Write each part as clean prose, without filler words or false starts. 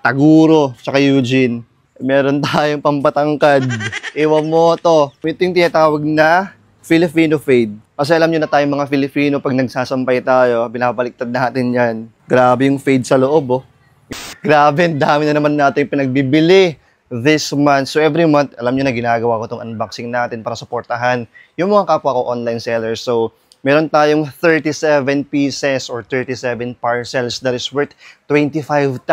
Taguro, tsaka Eugene. Meron tayong pampatangkad, Iwamoto. Ito yung tinatawag na Filipino fade. Kasi alam nyo na tayong mga Filipino, pag nagsasampay tayo, binabaliktad natin yan. Grabe yung fade sa loob, oh. Grabe, dami na naman natin pinagbibili this month. So every month, alam nyo na ginagawa ko itong unboxing natin para supportahan yung mga kapwa ko online sellers. So meron tayong 37 pieces or 37 parcels that is worth 25,000.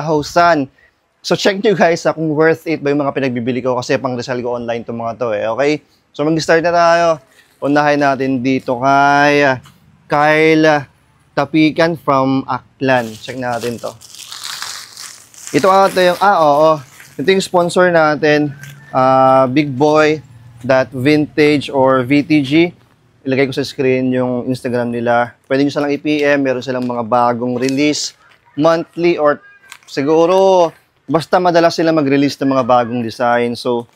So check nyo guys kung worth it ba yung mga pinagbibili ko kasi pang resell ko online itong mga to okay? So mag-start na tayo. Unahin natin dito kay Kyle Tapikan from Aklan. Check natin to. Ito ata yung, ito yung sponsor natin, Big Boy Vintage or VTG. Ilagay ko sa screen yung Instagram nila. Pwede nyo silang i-PM, meron silang mga bagong release, monthly or siguro, basta madalas sila mag-release ng mga bagong design. So,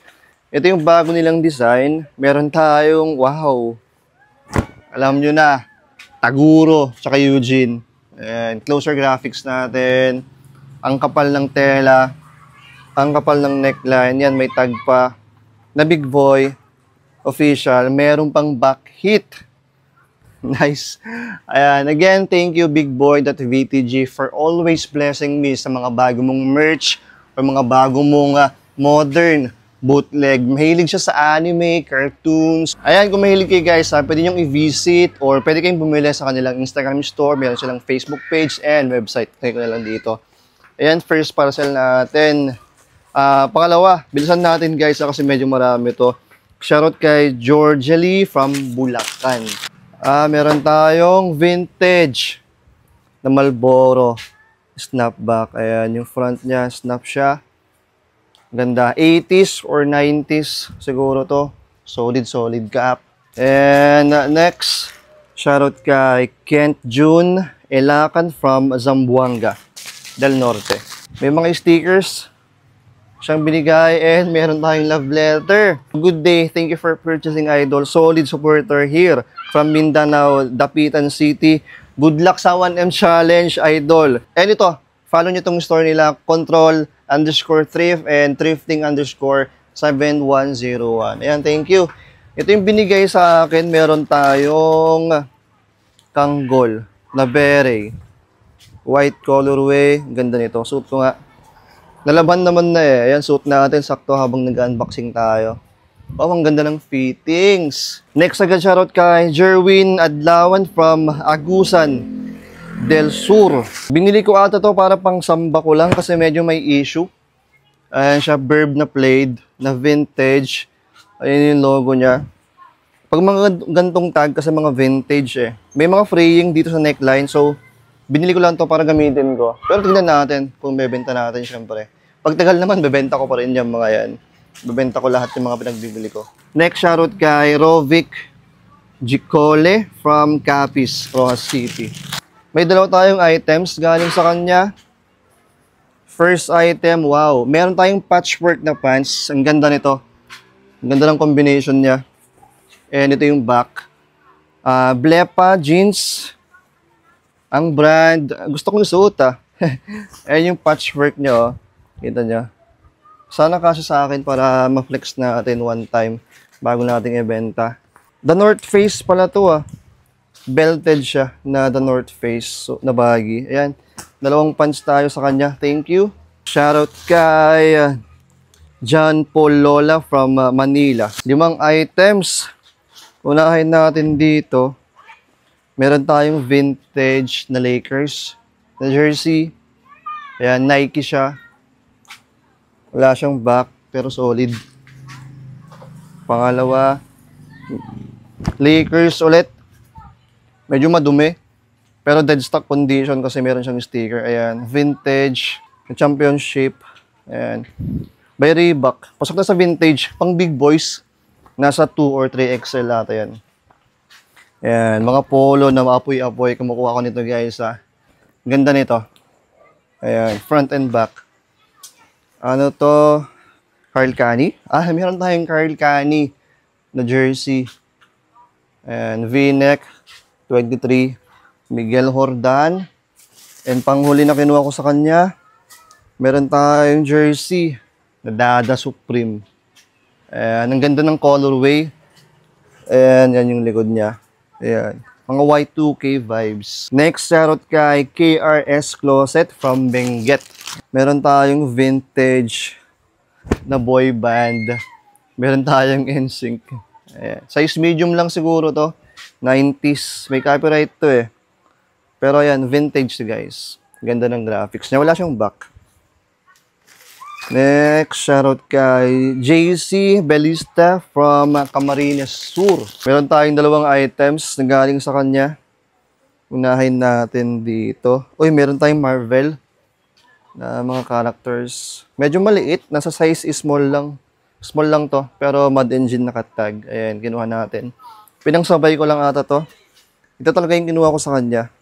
ito yung bago nilang design. Meron tayong, wow, alam nyo na, Taguro, tsaka Eugene. And closer graphics natin. Ang kapal ng tela. Ang kapal ng neckline. Yan, may tag pa. Na Big Boy official. Meron pang back hit. Nice. Ayan. Again, thank you Big Boy VTG for always blessing me sa mga bago mong merch or mga bago mong modern bootleg. Mahilig siya sa anime, cartoons. Ayan, kung mahilig kayo guys, pwede nyo i-visit or pwede kayong bumili sa kanilang Instagram store. Meron silang Facebook page and website. Kaya ko na lang dito. Ayan, first parcel natin. Pangalawa, bilisan natin guys kasi medyo marami to. Shoutout kay Georgie from Bulacan. Meron tayong vintage na Marlboro snapback. Ayan, yung front niya, snap siya. Ganda. 80s or 90s siguro to. Solid cap. And next, shoutout kay Kent June Elacan from Zamboanga del Norte. May mga stickers siyang binigay and meron tayong love letter. Good day. Thank you for purchasing, Idol. Solid supporter here from Mindanao, Dapitan City. Good luck sa 1M challenge, Idol. And ito, follow nyo itong store nila, control_thrift and thrifting_7101. Ayan, thank you. Ito yung binigay sa akin. Meron tayong Kanggol na beret. White colorway. Ganda nito. Suit ko nga. Nalaban naman na eh. Ayan, suit natin. Sakto habang nag-unboxing tayo. Oh, ang ganda ng fittings. Next agad shoutout kay Jerwin Adlawan from Agusan del Sur. Binili ko ata to para pang samba ko lang kasi medyo may issue. Ayan siya, Verb na plaid, na vintage. Ayan yung logo niya. Pag mga gantong tag kasi mga vintage eh. May mga fraying dito sa neckline. So, binili ko lang to para gamitin ko. Pero tignan natin kung bebenta natin syempre. Pag tagal naman, bebenta ko pa rin yung mga yan. Bebenta ko lahat yung mga pinagbibili ko. Next, shoutout kay Rovic Gicole from Capiz, Rojas City. May dalawa tayong items galing sa kanya. First item, wow. Meron tayong patchwork na pants. Ang ganda nito. Ang ganda ng combination niya. And ito yung back. Blepa jeans. Ang brand. Gusto kong isuot Ayan yung patchwork niya. Kita niya. Sana kasi sa akin para ma-flex natin one time bago nating ibenta. The North Face pala to Belted siya na The North Face na baggy. Ayan. Dalawang pants tayo sa kanya. Thank you. Shoutout kay John Paul Lola from Manila. 5 items. Unahin natin dito. Meron tayong vintage na Lakers na jersey. Ayan, Nike siya. Wala siyang back pero solid. Pangalawa, Lakers ulit. Medyo madumi. Pero dead stock condition kasi meron siyang sticker. Ayan. Vintage. Championship. Ayan. By Reebok. Pasok na sa vintage. Pang big boys. Nasa 2 or 3 XL ata yan. Ayan. Mga polo na maapoy-apoy. Kumukuha ko nito guys Ganda nito. Ayan. Front and back. Ano to? Karl Kani? Meron tayong Karl Kani na jersey. Ayan. V-neck. 23, Miguel Jordan. And panghuli na kinuha ko sa kanya, Meron tayong jersey na Dada Supreme. Ayan, ang ganda ng colorway. Ayan, yan yung likod niya. Ayan, mga Y2K vibes. Next, shoutout kay KRS Closet from Benguet. Meron tayong vintage na boy band. Meron tayong NSYNC. Ayan. Size medium lang siguro to. 90s. May copyright to eh. Pero ayan, vintage guys. Ganda ng graphics niya. Wala siyang back. Next, shoutout kay JC Belista from Camarines Sur. Meron tayong dalawang items na galing sa kanya. Unahin natin dito. Uy, meron tayong Marvel na mga characters. Medyo maliit. Nasa size is small lang. Small lang to. Pero Mad Engine nakatag. Ayan, kinuha natin. Pinangsabay ko lang ata to. Ito talaga yung kinuha ko sa kanya.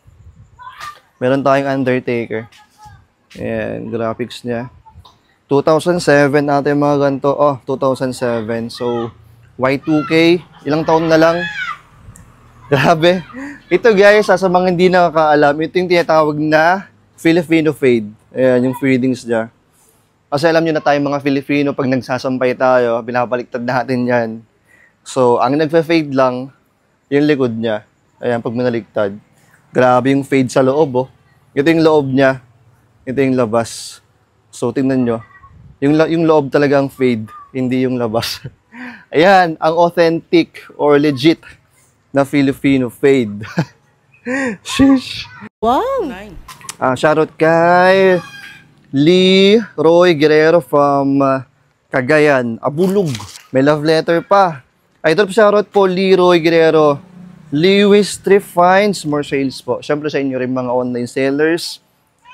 Meron tayong Undertaker. Ayan, graphics niya. 2007 ata yung mga ganito. Oh, 2007. So, Y2K. Ilang taon na lang. Grabe. Ito guys, sa mga hindi nakakaalam, ito yung tinatawag na Filipino fade. Ayan, yung fadings niya. Kasi alam nyo na tayong mga Filipino, pag nagsasampay tayo, binabaliktad natin yan. So, ang nagfa-fade lang, yung likod niya. Ayan, pag minaligtad. Grabe yung fade sa loob, oh. Ito yung loob niya. Ito yung labas. So, tingnan nyo. Yung loob talagang fade, hindi yung labas. Ayan, ang authentic or legit na Filipino fade. Sheesh. Wow! Shoutout kay Lee Roy Guerrero from Cagayan, Abulug. May love letter pa. Idol, shoutout po Lee Roy Guerrero. Lewis Thrift Finds, more sales po. Siyempre sa inyo rin mga online sellers.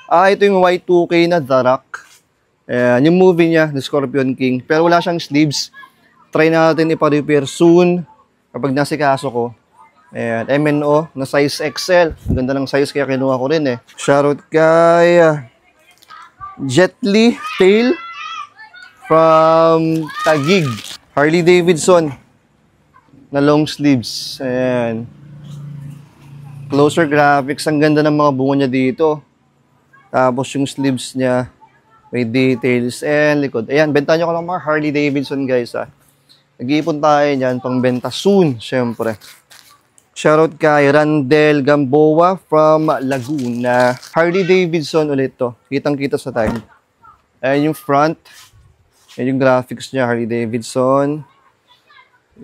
Ito yung Y2K na The Rock. Yung movie niya, The Scorpion King. Pero wala siyang sleeves. Try natin ipa-repair soon. Kapag nasikaso ko. Ayan, MNO na size XL. Ang ganda ng size kaya kinuha ko rin eh. Shoutout kay Jet Li Tail from Taguig. Harley Davidson na long sleeves. Ayan. Closer graphics. Ang ganda ng mga bungo niya dito. Tapos yung sleeves niya may details and likod. Ayan, benta nyo ko lang mga Harley Davidson guys ha. Nag-iipon tayo niyan pang benta soon, syempre. Shoutout kay Randel Gamboa from Laguna. Harley Davidson ulit to. Kitang-kita sa tag. Ayan yung front. Ayan yung graphics niya, Harley Davidson.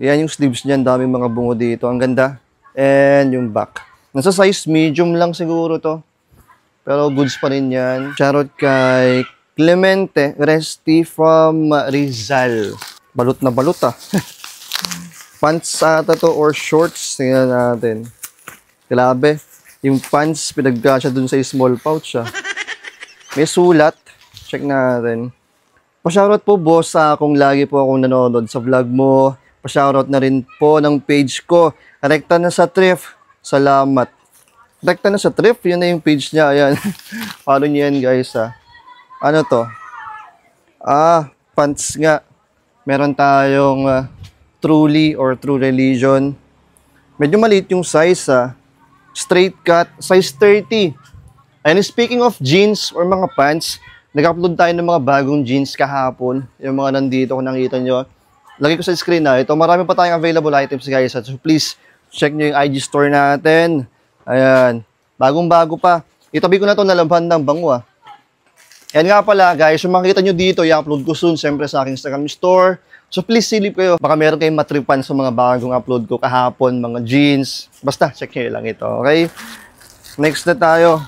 Ayan yung sleeves niya. Ang daming mga bungo dito. Ang ganda. And yung back. Nasa size medium lang siguro to. Pero goods pa rin yan. Shoutout kay Clemente Resti from Rizal. Balot na balot ah. Pants ata to or shorts. Tingnan natin. Grabe. Yung pants, pinagkasya dun sa small pouch ah. May sulat. Check natin. Pa-shoutout po boss kung lagi po akong nanonood sa vlog mo. Pa-shoutout na rin po ng page ko. Rekta na sa thrift. Salamat. Rekta na sa thrift. Yun na yung page niya. Ayan. Follow niyo yan guys ha. Ano to? Pants nga. Meron tayong Truly or True Religion. Medyo maliit yung size straight cut, size 30. And speaking of jeans or mga pants, nag-upload tayo ng mga bagong jeans kahapon. Yung mga nandito kung nakita nyo. Lagay ko sa screen na ito. Marami pa tayong available items guys. So please, check nyo yung IG store natin. Ayan. Bagong-bago pa. Itabi ko na ito nalaban ng bango Yan nga pala guys, yung makikita nyo dito, i-upload ko soon siyempre sa aking Instagram store. So please silip kayo. Baka meron kayong matripan sa mga bagong upload ko kahapon, mga jeans. Basta, check nyo lang ito, okay? Next na tayo.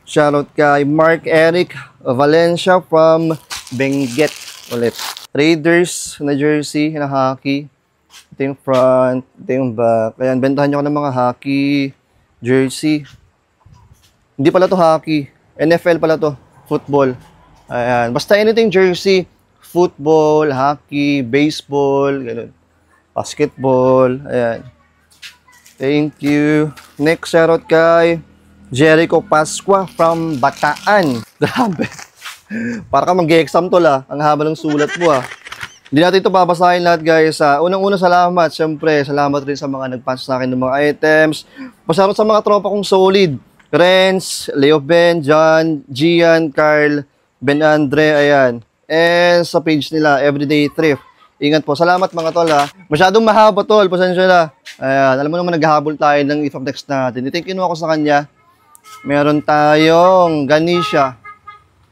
Shoutout kay Mark Eric Valencia from Benguet ulit. Raiders na jersey, na hockey. Ito yung front, ito yung back. Ayan, bentahan nyo ko ng mga hockey jersey. Hindi pala to hockey. NFL pala to. Football. Ayan. Basta anything jersey. Football, hockey, baseball, ganun. Basketball, ayan. Thank you. Next, shoutout kay Jericho Pasqua from Bataan. Grabe. Para ka mag-exam tol Ang haba ng sulat mo Hindi natin ito babasahin lahat guys. Unang-una salamat. Siyempre, salamat rin sa mga nag-pass sa akin ng mga items. Pasarot sa mga tropa kong solid. Renz, Leo Ben, John, Gian, Carl, Ben Andre, ayan. And sa page nila, Everyday Thrift. Ingat po. Salamat mga tol ha. Masyadong mahaba tol. Pasensya na. Ayan. Alam mo naman naghahabol tayo ng if of text natin. Ito yung kinuha ko sa kanya. Meron tayong Ganesha.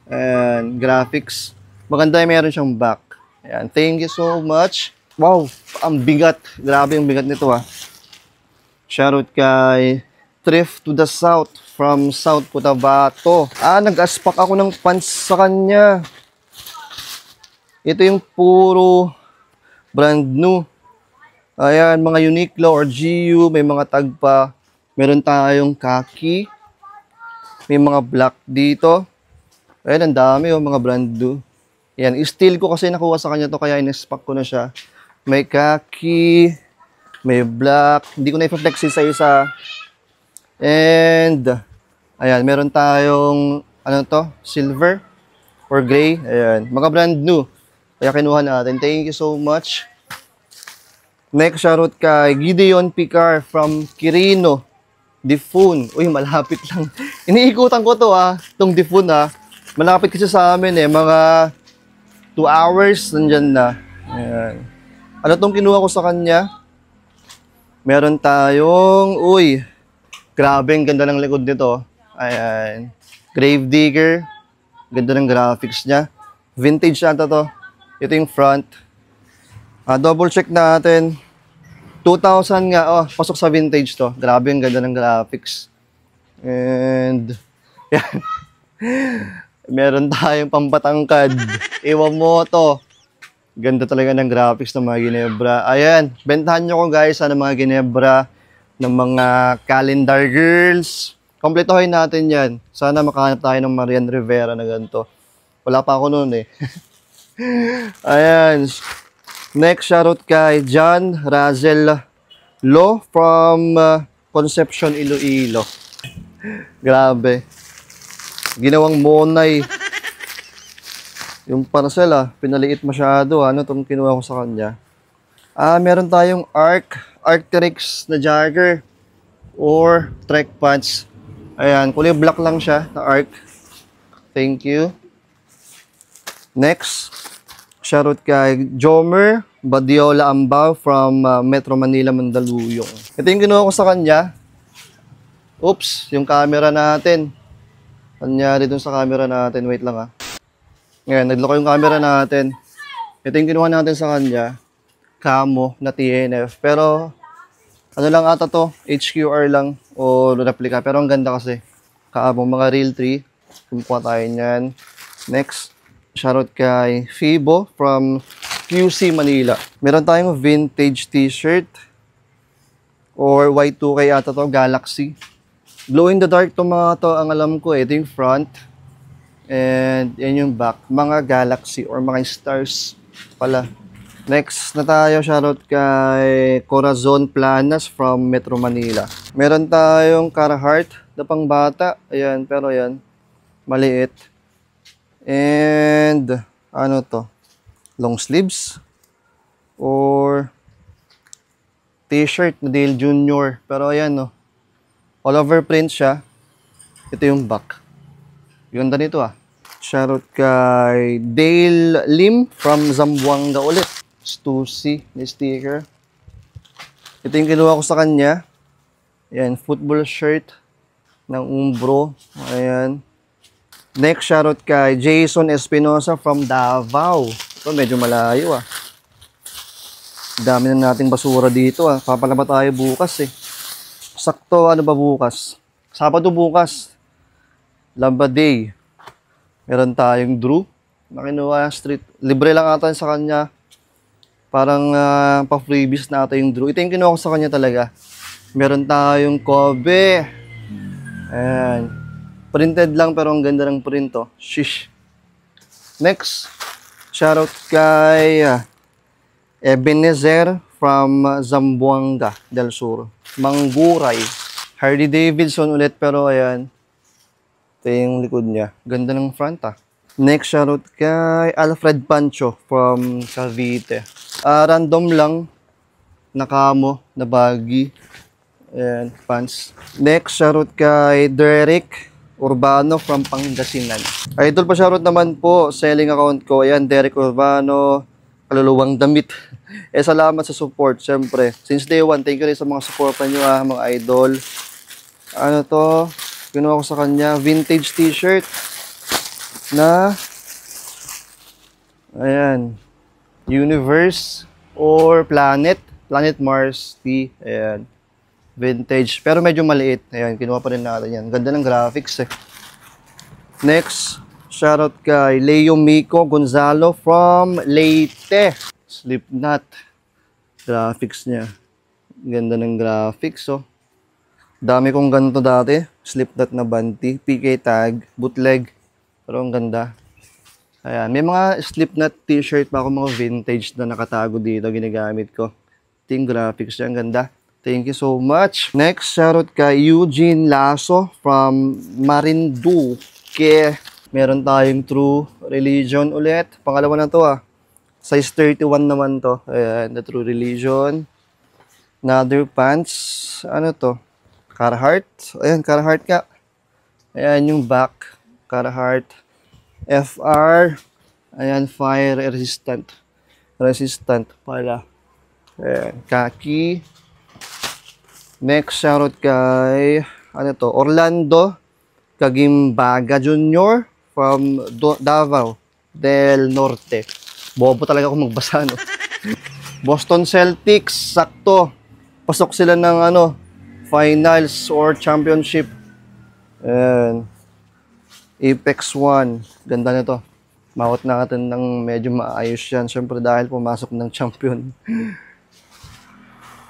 Ayan. Graphics. Maganda yung meron siyang back. Ayan. Thank you so much. Wow. Ang bigat. Grabe yung bigat nito ha. Shoutout kay Thrift to the South from South Cotabato. Nag-aspak ako ng pants sa kanya. Ito yung puro brand new. Ayan, mga Uniqlo or GU, may mga tag pa. Meron tayong khaki. May mga black dito. Ayan, ang dami mga brand new. Ayan, steel ko kasi nakuha sa kanya to kaya in-stock ko na siya. May khaki, may black. Hindi ko na i-flex isa-isa. And, ayan, meron tayong, silver or gray. Ayan, mga brand new. Kaya kinuha natin. Thank you so much. Next, shoutout kay Gideon Picar from Quirino, Difun. Uy, malapit lang. Iniikutan ko to itong Difun Malapit kasi sa amin mga 2 hours nandyan na. Ayan. Ano tong kinuha ko sa kanya? Meron tayong, grabe, ang ganda ng likod nito. Ayan. Gravedigger. Ganda ng graphics niya. Vintage ata to. Ito yung front. Double check natin. 2,000 nga. Pasok sa vintage to. Grabe, ang ganda ng graphics. And, yan. Meron tayong pampatangkad. Ewan mo to. Ganda talaga ng graphics ng mga Ginebra. Ayan. Bentahan nyo ko guys ng mga Ginebra, ng mga calendar girls. Kompletohin natin yan. Sana makahanap tayo ng Marian Rivera na ganito. Wala pa ako noon Ayan. Next, shoutout kay John Razel Lo from Concepcion, Iloilo. Grabe. Ginawang monay. Yung parcel pinaliit masyado. Ano itong kinuha ko sa kanya? Meron tayong Arc'teryx na jogger or trek pants. Ayan, kulay black lang siya na Arc. Thank you. Next, shoutout kay Jomer Badiola Ambao from Metro Manila, Mandaluyong. Ito yung kinuha ko sa kanya. Oops, yung camera natin. Kanyari dun sa camera natin. Wait lang Ngayon, nagloko yung camera natin. Ito yung kinuha natin sa kanya. Camo na TNF. Pero, ano lang ata to? HQR lang o replica. Pero ang ganda kasi. Camo, mga real 3. Kumukuha tayo niyan. Next. Shoutout kay Fibo from QC Manila. Meron tayong vintage t-shirt or Y2K ata to, Galaxy. Glow in the dark to mga to, ang alam ko ito yung front and yan yung back. Mga Galaxy or mga stars pala. Next na tayo, shoutout kay Corazon Planas from Metro Manila. Meron tayong Carhartt na pang bata. Ayan, pero yan, maliit. And ano to? Long sleeves or t-shirt na Dale Jr. Pero ayan all over print siya. Ito yung back. Ganda nito Shoutout kay Dale Lim from Zamboanga ulit. Stussy na sticker. Ito yung kinuha ko sa kanya. Ayan, football shirt ng Umbro. Ayan. Next, shoutout kay Jason Espinosa from Davao. Ito, medyo malayo Dami na nating basura dito Papalaba tayo bukas Sakto, ano ba bukas? Sabado bukas. Lamba Day. Meron tayong Drew. Nakinuha street. Libre lang ata sa kanya. Parang pa-freebies na ata yung Drew. Ito yung kinuha ko sa kanya talaga. Meron tayong Kobe. Ayan. Printed lang pero ang ganda ng print Shish. Next, shoutout kay Ebenezer from Zamboanga del Sur. Mangguray. Harley Davidson ulit pero ayan. Ito yung likod niya. Ganda ng front Next, shoutout kay Alfred Pancho from Cavite. Random lang na camo, na baggy. Ayan, pants. Next, shoutout kay Derek Urbano from Pangasinan. Idol pa shoutout naman po, selling account ko. Ayan, Derek Urbano, kaluluwang damit. Salamat sa support, syempre. Since day one, thank you rin sa mga supportan nyo mga idol. Ano to? Ginawa ko sa kanya, vintage t-shirt na, ayan, Universe or Planet Mars T. Ayan. Vintage. Pero medyo maliit. Ayan, kinuha pa rin natin yan. Ganda ng graphics eh. Next, shoutout kay Leo Mico Gonzalo from Leyte. Slipknot. Graphics niya. Ganda ng graphics oh. Dami kong ganito dati. Slipknot na banti. PK tag. Bootleg. Pero ang ganda. Ayan. May mga Slipknot t-shirt pa ako mga vintage na nakatago dito. Ginagamit ko. Ito yung graphics niya. Ang ganda. Thank you so much. Next, shoutout kay Eugene Lasso from Marinduque. Meron tayong True Religion ulit. Pangalawa na to Size 31 naman to. Ayan, the True Religion. Another pants. Ano to? Carhartt. Ayan, Carhartt ka. Ayan yung back. Carhartt. FR. Ayan, fire resistant. Resistant pala. Ayan, khaki. Next, shoutout kay, ano to, Orlando Kagimbaga Jr. from Davao del Norte. Bobo talaga ako magbasa, no? Boston Celtics, sakto. Pasok sila ng, finals or championship. Ayan. Apex 1. Ganda na to. Mawat natin ng medyo maayos yan. Siyempre dahil pumasok ng champion.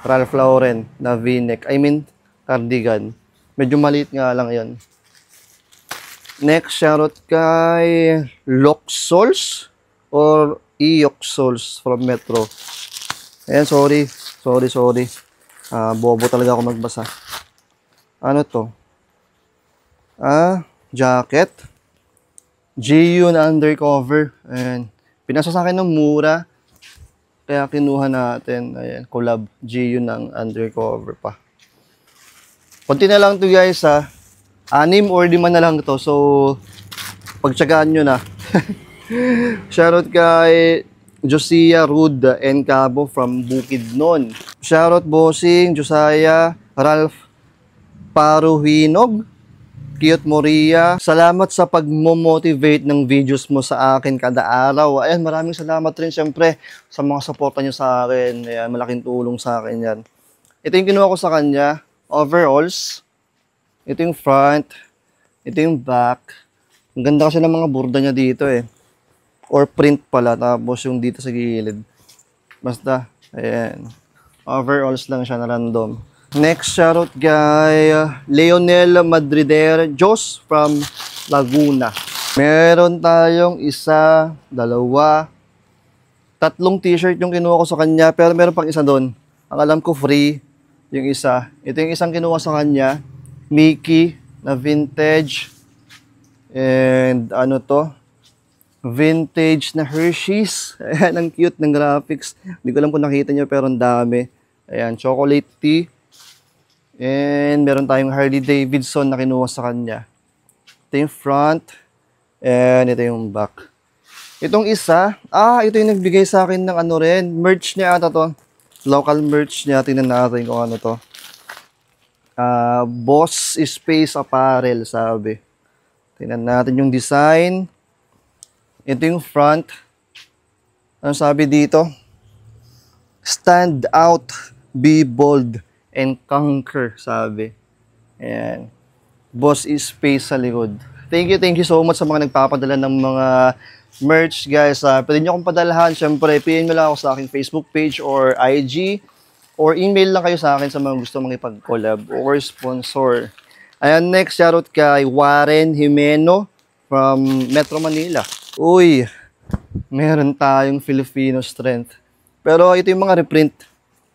Ralph Lauren na V-neck. I mean, cardigan. Medyo maliit nga lang yan. Next, shoutout kay Loxols or Eoxols from Metro. Ayan, sorry. Bobo talaga ako magbasa. Ano to? Jacket. GU na undercover. Ayan. Pinasa sa akin ng mura. Kaya kinuha natin, ayan, collab, GU ng undercover pa. Konti na lang to guys 6 or 5 na lang to. So, pagtsagaan nyo na. Shoutout kay Josiah Rud and Cabo from Bukidnon. Shoutout bossing, Josiah, Ralph Paruhinog, Cute Moria. Salamat sa pag-motivate ng videos mo sa akin kada araw. Ayan, maraming salamat rin syempre sa mga suporta nyo sa akin. Ayan, malaking tulong sa akin yan. Ito yung kinuha ko sa kanya. Overalls. Ito yung front. Ito yung back. Ang ganda kasi ng mga burda niya dito eh. Or print pala. Tapos yung dito sa gilid. Basta, ayan. Overalls lang siya na random. Next, shoutout kay Leonel Madrider Jos from Laguna. Meron tayong 1, 2, 3 t-shirt yung kinuha ko sa kanya. Pero meron pang isa doon. Ang alam ko free yung isa. Ito yung isang kinuha sa kanya. Mickey na vintage. And ano to? Vintage na Hershey's. Ayan, ang cute ng graphics. Hindi ko alam kung nakita nyo pero ang dami. Ayan, chocolate tea. And meron tayong Harley Davidson na kinuha sa kanya. Ito yung front. And ito yung back. Itong isa, ito yung nagbigay sa akin ng merch niya ata to. Local merch niya. Tingnan natin kung ano to. Boss Space Apparel, sabi. Tingnan natin yung design. Ito yung front. Ano sabi dito? Stand out, be bold, and conquer, sabi. Ayan. Boss is Space sa likod. Thank you so much sa mga nagpapadala ng mga merch, guys. Pwede nyo akong padalahan. Siyempre, PM mo lang ako sa aking Facebook page or IG. Or email lang kayo sa akin sa mga gusto mong ipag-collab or sponsor. Ayan, next, shoutout kay Warren Jimeno from Metro Manila. Uy, meron tayong Filipino strength. Pero ito yung mga reprint.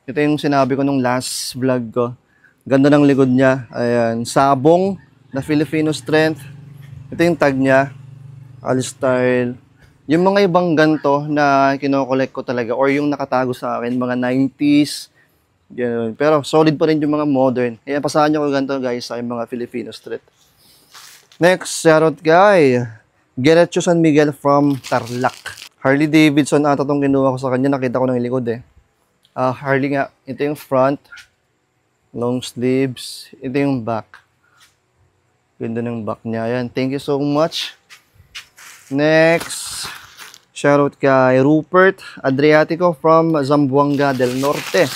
Ito yung sinabi ko nung last vlog ko. Ganda ng likod niya. Ayan. Sabong na Filipino strength. Ito yung tag niya. All style. Yung mga ibang ganto na kinokollect ko talaga or yung nakatago sa akin, mga 90s. Ganun. Pero solid pa rin yung mga modern. Ayan, pasahan nyo ko ganito guys sa mga Filipino strength. Next, shoutout kay Gerecho San Miguel from Tarlac. Harley Davidson ata itong kinuha ko sa kanya. Nakita ko ng likod eh. Harley nga. Ito yung front. Long sleeves. Ito yung back. Ganda ng back niya. Ayan. Thank you so much. Next, shoutout kay Rupert Adriatico from Zamboanga del Norte.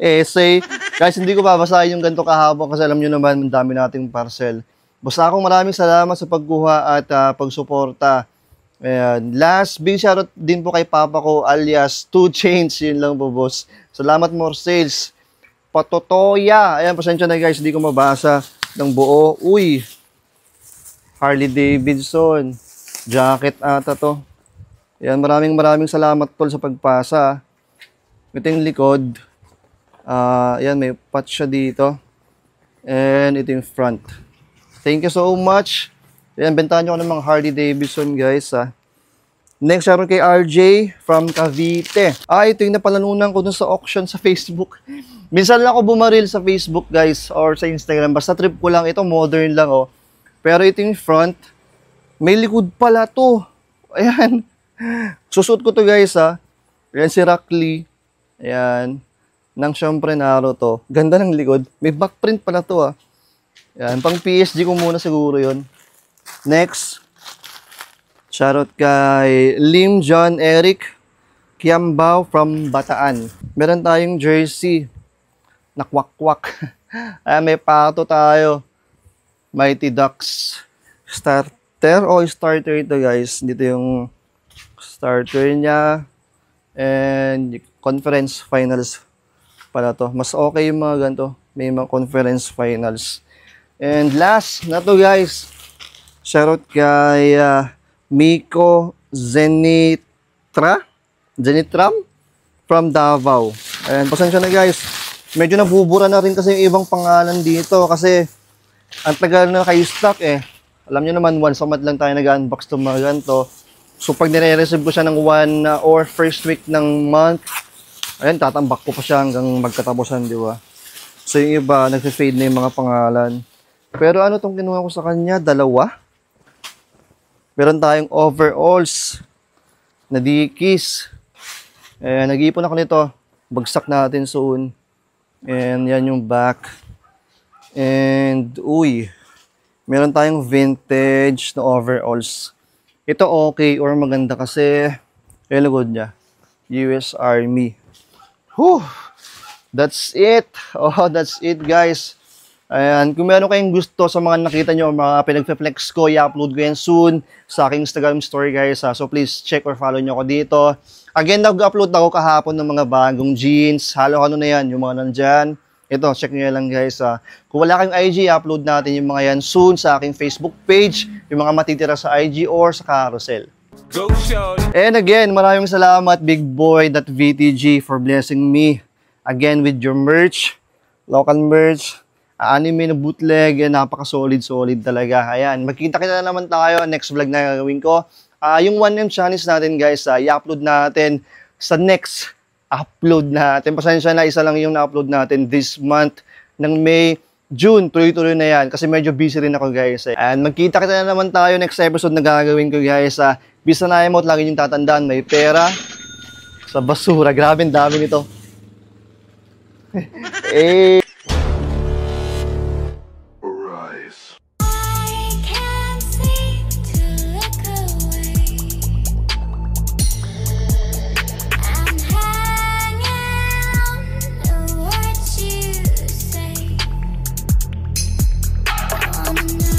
Essay. Guys, hindi ko babasahin yung ganito kahaba kasi alam nyo naman, ang dami nating parcel. Basta akong maraming salamat sa pagkuha at pagsuporta. Ayan. Last, big shoutout din po kay Papa ko alias 2 Chains. Yun lang po, boss. Salamat, more sales. Patotoya. Ayan, pasensya na guys, hindi ko mabasa ng buo. Uy, Harley Davidson. Jacket ata to. Ayan, maraming salamat tol sa pagpasa. Ito yung likod. Ayan, may patch siya dito. And ito yung front. Thank you so much. Ayan, bentahan nyo ko ng mga Harley Davidson, guys. Next, shoutout kay RJ from Cavite. Ito yung napalanunan ko dun sa auction sa Facebook. Minsan lang ako bumaril sa Facebook, guys, or sa Instagram. Basta trip ko lang. Ito, modern lang, oh. Pero ito yung front. May likod pala to. Ayan. Susuot ko to, guys, Ayan, si Rock Lee. Ayan. Nang syempre naro to. Ganda ng likod. May backprint pala to Yan, pang PSG ko muna siguro yon. Next. Shoutout kay Lim John Eric Kiambao from Bataan. Meron tayong jersey. Nakwakwak. Ayan, may pato tayo. Mighty Ducks. Starter o starter ito guys. Dito yung starter niya. And conference finals pala to. Mas okay yung mga ganito. May mga conference finals. And last na to guys. Shoutout kay Miko Zenitram from Davao. Ayan, pasensya na guys. Medyo nabubura na rin kasi yung ibang pangalan dito. Kasi ang tagal na kayo stock Alam nyo naman, once a month lang tayo nag-unbox to mga ganito. So pag nire-receive ko siya ng or first week ng month, ayan, tatambak ko pa siya hanggang magkatapusan, di ba? So yung iba, nag-fade na yung mga pangalan. Pero ano tong kinuha ko sa kanya? Dalawa. Meron tayong overalls na Dickies. Nag-iipon ako nito. Bagsak natin soon. And yan yung back. And, uy, meron tayong vintage na overalls. Ito okay or maganda kasi, likod niya. US Army. Whew! That's it. Oh, that's it guys. Ayan, kung meron kayong gusto sa mga nakita nyo, mga pinag-flex ko, i-upload ko yan soon sa aking Instagram story guys. So please check or follow nyo ako dito. Again, nag-upload ako kahapon ng mga bagong jeans. Halo ano na yan, yung mga nandyan. Ito, check nyo lang guys. Kung wala kayong IG, upload natin yung mga yan soon sa aking Facebook page, yung mga matitira sa IG or sa carousel. Go, and again, maraming salamat Big Boy.VTG for blessing me again with your merch, local merch, anime na bootleg, napaka-solid talaga. Ayan, magkita-kita na naman tayo next vlog na gagawin ko. Yung 1M challenge natin guys, i-upload natin sa next upload natin. Pasensya na, isa lang yung na-upload natin this month ng May, June. Tuloy-tuloy na yan kasi medyo busy rin ako guys. And magkita-kita na naman tayo next episode na gagawin ko guys. Bisa na emote, lagi yung tatandaan, may pera sa basura. Grabe, dami nito. I'm